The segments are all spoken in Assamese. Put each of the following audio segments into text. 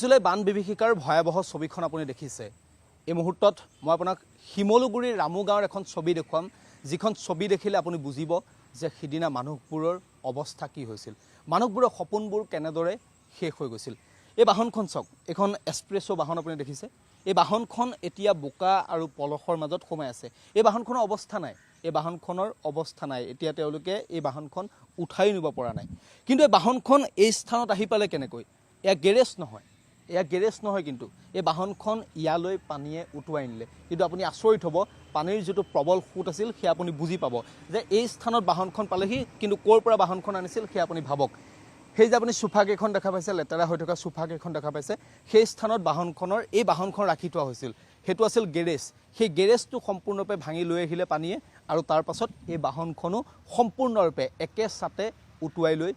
জুলাই বান বিভীষিকাৰ ভয়াবহ ছবিখন আপুনি দেখিছে। এই মুহূৰ্তত মই আপোনাক শিমলুগুৰিৰ ৰামু গাঁৱৰ এখন ছবি দেখুৱাম, যিখন ছবি দেখিলে আপুনি বুজিব যে সিদিনা মানুহবোৰৰ অৱস্থা কি হৈছিল, মানুহবোৰৰ সপোনবোৰ কেনেদৰে শেষ হৈ গৈছিল। এই বাহনখন চাওক, এখন এক্সপ্ৰেছো বাহন আপুনি দেখিছে। এই বাহনখন এতিয়া বোকা আৰু পলসৰ মাজত সোমাই আছে। এই বাহনখনৰ অৱস্থা নাই, এই বাহনখনৰ অৱস্থা নাই। এতিয়া তেওঁলোকে এই বাহনখন উঠাই নিব পৰা নাই। কিন্তু এই বাহনখন এই স্থানত আহি পালে কেনেকৈ? এয়া গেৰেজ নহয়, এয়া গেৰেজ নহয়, কিন্তু এই বাহনখন ইয়ালৈ পানীয়ে উটুৱাই নিলে। কিন্তু আপুনি আচৰিত হ'ব, পানীৰ যিটো প্ৰবল সোঁত আছিল সেয়া আপুনি বুজি পাব যে এই স্থানত বাহনখন পালেহি, কিন্তু ক'ৰ পৰা বাহনখন আনিছিল সেয়া আপুনি ভাবক। সেই যে আপুনি চোফা কেইখন দেখা পাইছে, লেতেৰা হৈ থকা চোফা কেইখন দেখা পাইছে, সেই স্থানত এই বাহনখন ৰাখি থোৱা হৈছিল। সেইটো আছিল গেৰেজ। সেই গেৰেজটো সম্পূৰ্ণৰূপে ভাঙি লৈ আহিলে পানীয়ে, আৰু তাৰ পাছত এই বাহনখনো সম্পূৰ্ণৰূপে একেচাতে উটুৱাই লৈ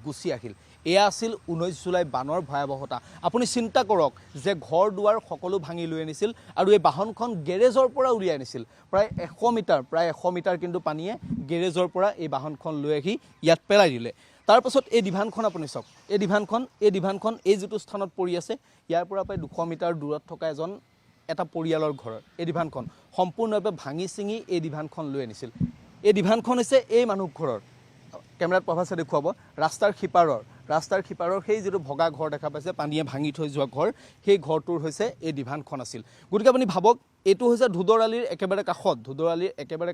গুচি আহিল। এয়া আছিল 19 জুলাই বানৰ ভয়াৱহতা। আপুনি চিন্তা কৰক যে ঘৰ দুৱাৰ সকলো ভাঙি লৈ আনিছিল, আৰু এই বাহনখন গেৰেজৰ পৰা উলিয়াই আনিছিল। প্ৰায় 100 মিটাৰ কিন্তু পানীয়ে গেৰেজৰ পৰা এই বাহনখন লৈ আহি ইয়াত পেলাই দিলে। তাৰপাছত এই ডিভানখন আপুনি চাওক, এই ডিভানখন এই যিটো স্থানত পৰি আছে, ইয়াৰ পৰা প্ৰায় 200 মিটাৰ দূৰত থকা এটা পৰিয়ালৰ ঘৰৰ এই ডিভানখন সম্পূৰ্ণৰূপে ভাঙি চিঙি এই ডিভানখন লৈ আনিছিল। এই ডিভানখন হৈছে এই মানুহ ঘৰৰ, কেমেৰাত প্ৰভাসে দেখুৱাব, ৰাস্তাৰ সিপাৰৰ সেই যিটো ভগা ঘৰ দেখা পাইছে, পানীয়ে ভাঙি থৈ যোৱা ঘৰ, সেই ঘৰটোৰ হৈছে এই ডিভানখন আছিল। গতিকে আপুনি ভাবক, এইটো হৈছে ধুদৰালিৰ একেবাৰে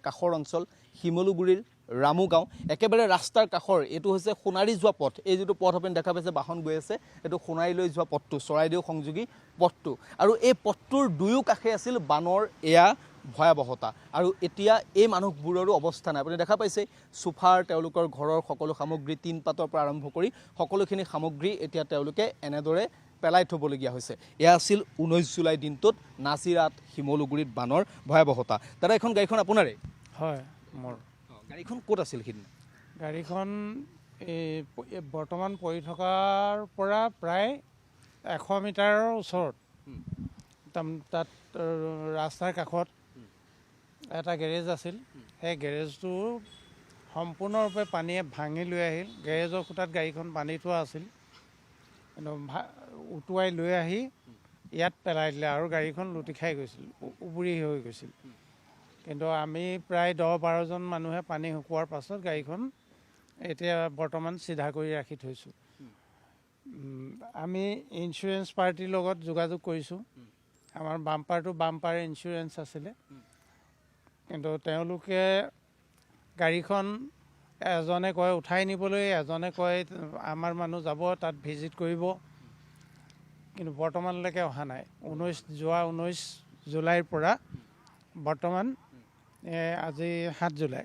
কাষৰ অঞ্চল, শিমলুগুৰিৰ ৰামু গাঁও, একেবাৰে ৰাস্তাৰ কাষৰ। এইটো হৈছে সোণাৰী যোৱা পথ। এই যিটো পথ আপুনি দেখা পাইছে বাহন গৈ আছে, এইটো সোণাৰীলৈ যোৱা পথটো, চৰাইদেউ সংযোগী পথটো। আৰু এই পথটোৰ দুয়ো কাষে আছিল বানৰ এয়া ভয়াৱহতা। আৰু এতিয়া এই মানুহবোৰৰো অৱস্থা নাই। আপুনি দেখা পাইছে চোফাৰ তেওঁলোকৰ ঘৰৰ সকলো সামগ্ৰী, টিন পাতৰ পৰা আৰম্ভ কৰি সকলোখিনি সামগ্ৰী এতিয়া তেওঁলোকে এনেদৰে পেলাই থ'বলগীয়া হৈছে। এয়া আছিল 19 জুলাই দিনটোত নাজিৰাত শিমলুগুৰিত বানৰ ভয়াৱহতা। দাদা, এখন গাড়ীখন আপোনাৰে? হয়, মোৰ। গাড়ীখন ক'ত আছিল সিদিনা? গাড়ীখন বৰ্তমান পৰি থকাৰ পৰা প্ৰায় 100 মিটাৰৰ ওচৰত, তাত ৰাস্তাৰ কাষত এটা গেৰেজ আছিল। সেই গেৰেজটো সম্পূৰ্ণৰূপে পানীয়ে ভাঙি লৈ আহিল। গেৰেজৰ খুটাত গাড়ীখন বান্ধি থোৱা আছিল, কিন্তু উটুৱাই লৈ আহি ইয়াত পেলাই দিলে, আৰু গাড়ীখন লুটি খাই গৈছিল, উবুৰি হৈ গৈছিল। কিন্তু আমি প্ৰায় 10-12জন মানুহে পানী শুকোৱাৰ পাছত গাড়ীখন এতিয়া বৰ্তমান চিধা কৰি ৰাখি থৈছোঁ। আমি ইঞ্চুৰেঞ্চ পাৰ্টিৰ লগত যোগাযোগ কৰিছোঁ। আমাৰ বাম্পাৰ ইঞ্চুৰেঞ্চ আছিলে, কিন্তু তেওঁলোকে গাড়ীখন এজনে কয় উঠাই নিবলৈ, এজনে কয় আমাৰ মানুহ যাব তাত ভিজিট কৰিব, কিন্তু বৰ্তমানলৈকে অহা নাই। 19 জুলাইৰ পৰা বৰ্তমান আজি 7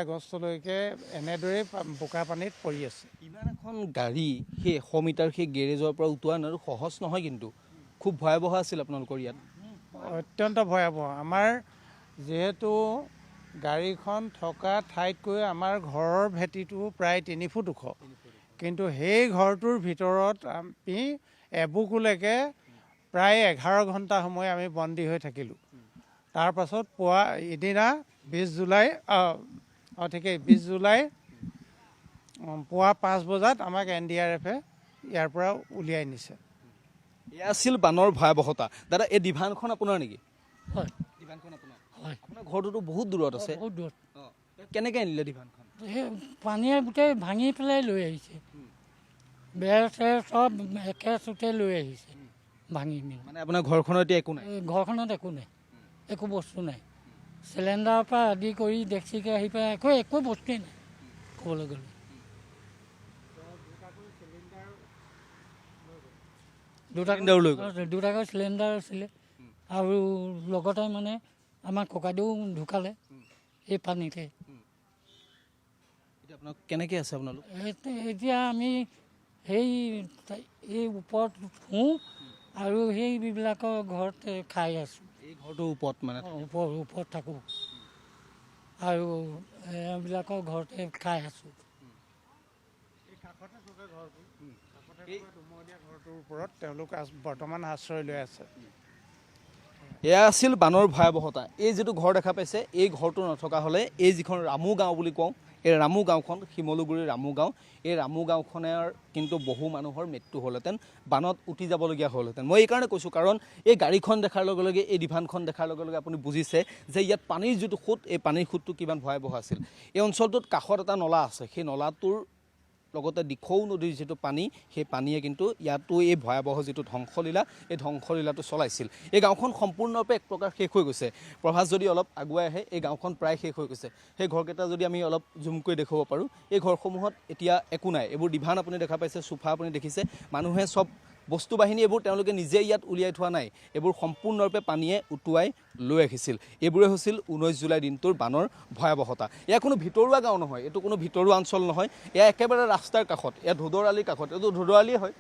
আগষ্টলৈকে এনেদৰেই বোকা পানীত পৰি আছে। ইমান এখন গাড়ী সেই 100 মিটাৰ সেই গেৰেজৰ পৰা উটুৱা আৰু সহজ নহয়, কিন্তু খুব ভয়াৱহ আছিল আপোনালোকৰ ইয়াত। অত্যন্ত ভয়াৱহ। আমাৰ যিহেতু গাড়ীখন থকা ঠাইতকৈ আমাৰ ঘৰৰ ভেটিটো প্ৰায় 3 ফুট ওখ, কিন্তু সেই ঘৰটোৰ ভিতৰত আমি এবুকুলৈকে প্ৰায় 11 ঘণ্টা সময় আমি বন্দী হৈ থাকিলোঁ। তাৰ পাছত এদিনা 20 জুলাই পুৱা 5 বজাত আমাক NDRF-এ ইয়াৰ পৰা উলিয়াই নিছে। এয়া আছিল বানৰ ভয়াৱহতা। দাদা, এই ডিভানখন আপোনাৰ নেকি? হয়, ডিভানখন আপোনাৰ? হয়। আপোনাৰ ঘৰটোতো বহুত দূৰত আছে। বহুত দূৰত। কেনেকৈ আনিলে ডিভানখন? সেই পানীয়ে গোটেই ভাঙি পেলাই লৈ আহিছে, বেৰ চেৰ চব একেচোতে লৈ আহিছে ভাঙি মেলি। মানে আপোনাৰ ঘৰখনৰ এতিয়া একো নাই? ঘৰখনত একো নাই, একো বস্তু নাই। চিলিণ্ডাৰৰ পৰা আদি কৰি ডেক্সি কেৰাহীৰ পৰা একো বস্তুৱেই নাই ক'বলৈ গ'লে। দুটাকৈ চিলিণ্ডাৰ আছিলে, আৰু লগতে মানে আমাৰ ককাইদেউ ঢুকালে এই পানীতে। আপোনাক কেনেকৈ আছে আপোনালোক? এতিয়া আমি এই ওপৰত শুওঁ, আৰু সেইবিলাকৰ ঘৰত খাই আছোঁ। এই ঘৰটোৰ ওপৰত মানে ওপৰত থাকোঁ আৰু এইবিলাকৰ ঘৰতে খাই আছোঁ। কাষতে থকা ঘৰটো দুমহলীয়া ঘৰটোৰ ওপৰত তেওঁলোক বৰ্তমান আশ্ৰয় লৈ আছে। এয়া আছিল বানৰ ভয়াৱহতা। এই যিটো ঘৰ দেখা পাইছে, এই ঘৰটো নথকা হ'লে এই যিখন ৰামু গাঁও বুলি কওঁ, এই ৰামু গাঁওখন শিমলুগুৰিৰ ৰামু গাঁও, এই ৰামু গাঁওখনৰ কিন্তু বহু মানুহৰ মৃত্যু হ'লহেঁতেন, বানত উটি যাবলগীয়া হ'লহেঁতেন। মই এইকাৰণে কৈছোঁ কাৰণ এই গাড়ীখন দেখাৰ লগে লগে, এই ডিভানখন দেখাৰ লগে লগে আপুনি বুজিছে যে ইয়াত পানীৰ যিটো সোঁত, এই পানীৰ সোঁতটো কিমান ভয়াৱহ আছিল। এই অঞ্চলটোত কাষত এটা নলা আছে, সেই নলাটোৰ লগতে দিখৌ নদীৰ যিটো পানী, সেই পানীয়ে কিন্তু ইয়াতো এই ভয়াৱহ যিটো ধ্বংসলীলা, এই ধ্বংসলীলাটো চলাইছিল। এই গাঁওখন সম্পূৰ্ণৰূপে এক প্ৰকাৰ শেষ হৈ গৈছে। প্ৰভাস যদি অলপ আগুৱাই আহে, এই গাঁওখন প্ৰায় শেষ হৈ গৈছে। সেই ঘৰকেইটা যদি আমি অলপ জুম কৰি দেখুৱাব পাৰোঁ, এই ঘৰসমূহত এতিয়া একো নাই। এইবোৰ ডিভান আপুনি দেখা পাইছে, সোফা আপুনি দেখিছে, মানুহে চব বস্তু বাহিনী এইবোৰ তেওঁলোকে নিজে ইয়াত উলিয়াই থোৱা নাই, এইবোৰ সম্পূৰ্ণৰূপে পানীয়ে উটুৱাই লৈ আহিছিল। এইবোৰে হৈছিল 19 জুলাই দিনটোৰ বানৰ ভয়াৱহতা। এয়া কোনো ভিতৰুৱা গাঁও নহয়, এইটো কোনো ভিতৰুৱা অঞ্চল নহয়, এয়া একেবাৰে ৰাস্তাৰ কাষত, এয়া ধোদৰ-আলিৰ কাষত, এইটো ধোদৰ-আলিয়ে হয়।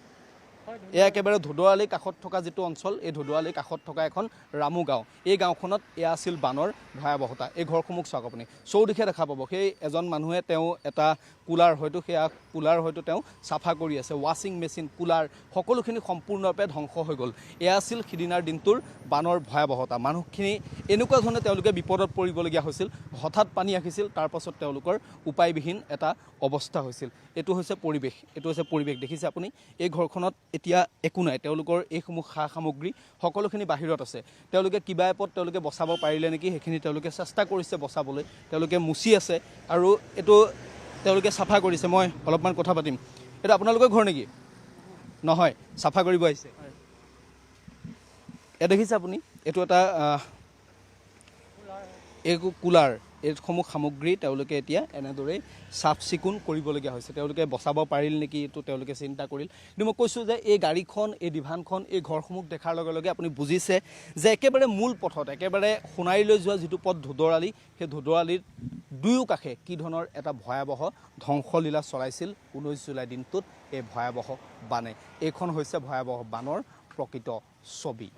এয়া একেবাৰে ধোদৰ-আলিৰ কাষত থকা যিটো অঞ্চল, এই ধোদৰ-আলিৰ কাষত থকা এখন ৰামু গাঁও। এই গাঁওখনত এয়া আছিল বানৰ ভয়াৱহতা। এই ঘৰসমূহ চাওক আপুনি, চৌদিশে দেখা পাব সেই এজন মানুহে তেওঁ এটা কুলাৰ হয়তো, সেয়া কুলাৰ হয়তো তেওঁ চাফা কৰি আছে। ৱাশ্বিং মেচিন, কুলাৰ সকলোখিনি সম্পূৰ্ণৰূপে ধ্বংস হৈ গ'ল। এয়া আছিল সিদিনাৰ দিনটোৰ বানৰ ভয়াৱহতা। মানুহখিনি এনেকুৱা ধৰণে তেওঁলোকে বিপদত পৰিবলগীয়া হৈছিল, হঠাৎ পানী আহিছিল, তাৰপাছত তেওঁলোকৰ উপায়বিহীন এটা অৱস্থা হৈছিল। এইটো হৈছে পৰিৱেশ, এইটো হৈছে পৰিৱেশ। দেখিছে আপুনি, এই ঘৰখনত এতিয়া একো নাই, তেওঁলোকৰ এইসমূহ সা সামগ্ৰী সকলোখিনি বাহিৰত আছে। তেওঁলোকে কিবা এপদ তেওঁলোকে বচাব পাৰিলে নেকি, সেইখিনি তেওঁলোকে চেষ্টা কৰিছে বচাবলৈ, তেওঁলোকে মুচি আছে আৰু এইটো তেওঁলোকে চাফা কৰিছে। মই অলপমান কথা পাতিম। এইটো আপোনালোকৰ ঘৰ নেকি? নহয়, চাফা কৰিব আহিছে। এয়া দেখিছে আপুনি, এইটো এটা এই কুলাৰ, এইসমূহ সামগ্ৰী তেওঁলোকে এতিয়া এনেদৰেই চাফ চিকুণ কৰিবলগীয়া হৈছে। তেওঁলোকে বচাব পাৰিল নেকি, এইটো তেওঁলোকে চিন্তা কৰিল। কিন্তু মই কৈছোঁ যে এই গাড়ীখন, এই ডিভানখন, এই ঘৰসমূহ দেখাৰ লগে লগে আপুনি বুজিছে যে একেবাৰে মূল পথত, একেবাৰে সোণাৰীলৈ যোৱা যিটো পথ ধোদৰ-আলি, সেই ধোদৰ-আলিৰ দুয়ো কাষে কি ধৰণৰ এটা ভয়াৱহ ধ্বংসলীলা চলাইছিল 19 জুলাই দিনটোত এই ভয়াৱহ বানে। এইখন হৈছে ভয়াৱহ বানৰ প্ৰকৃত ছবি।